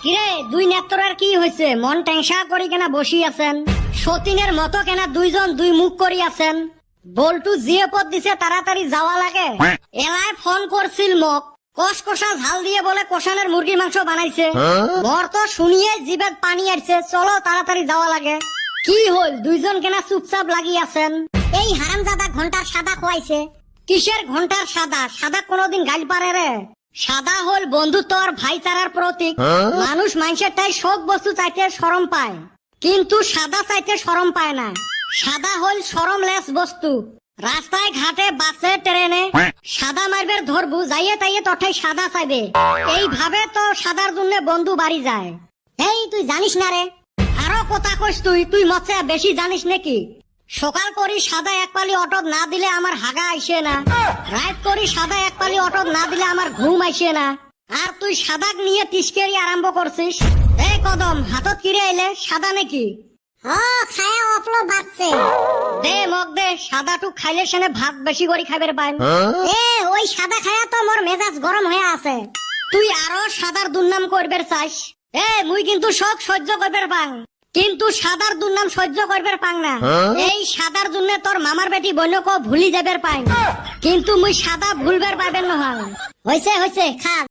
কিরে দুই নেত্রের কি হয়েছে? মন টেনশা করি কেনা বসি আছেন? সতীনের মতো কেনা দুইজন দুই মুখ করি আছেন? বল্টু জিয়ে পদ দিছে তাড়াতাড়ি যাওয়া লাগে। এলায় ফোন করছিল মোক, কষকষা ঝাল দিয়ে বলে কষানের মুরগির মাংস বানাইছে। মোর তো শুনিয়ে জিভে পানি আসছে, চলো তাড়াতাড়ি যাওয়া লাগে। কি হল দুইজন কেনা চুপচাপ লাগি আছেন? এই হারামজাদা ঘন্টার সাদা খোয়াইছে। কিসের ঘন্টার সাদা? সাদা কোনোদিন গাল পারে রে? সাদা হল বন্ধুত্ব আর ভাইচারার প্রতীক। মানুষ মানুষের তাই সব বস্তু চাইতে শরম পায়, কিন্তু সাদা চাইতে শরম পায় না। সাদা হল শরমলেস বস্তু। রাস্তায় ঘাটে বাসে ট্রেনে সাদা মারবের ধরবু, যাইয়ে তাইয়ে তঠাই সাদা চাইবে। এইভাবে তো সাদার জন্য বন্ধু বাড়ি যায়। এই তুই জানিস না রে? আরো কথা কইস তুই? তুই মচ্ছে বেশি জানিস নাকি? সকাল করি সাদা এক পালি অটক না দিলে আমার হাগা আইসে না, রাত করি সাদা এক পালি অটক না দিলে আমার ঘুম আইসে না। আর তুই সাদাক নিয়ে তিসকেরি আরম্ভ করছিস। এই কদম হাতত কিরে আইলে সাদা নাকি? খায়া অপলো বাচ্চে দে মগ দে, সাদাটু খাইলে সেনে ভাত বেশি করে খাইবার পাইন। ওই সাদা খায়া তো মোর মেজাজ গরম হয়ে আছে। তুই আরো সাদার দুর্নাম করবার চাস? মুই কিন্তু সব সহ্য করবার পাং, কিন্তু সাদার দুর্নাম সহ্য করবার পাং না। এই সাদার জন্য তোর মামার বেটি বন্যকে ভুলি যাবার পাই, কিন্তু মুই সাদা ভুলবার পাবেন নহয়। হইছে হইছে খা।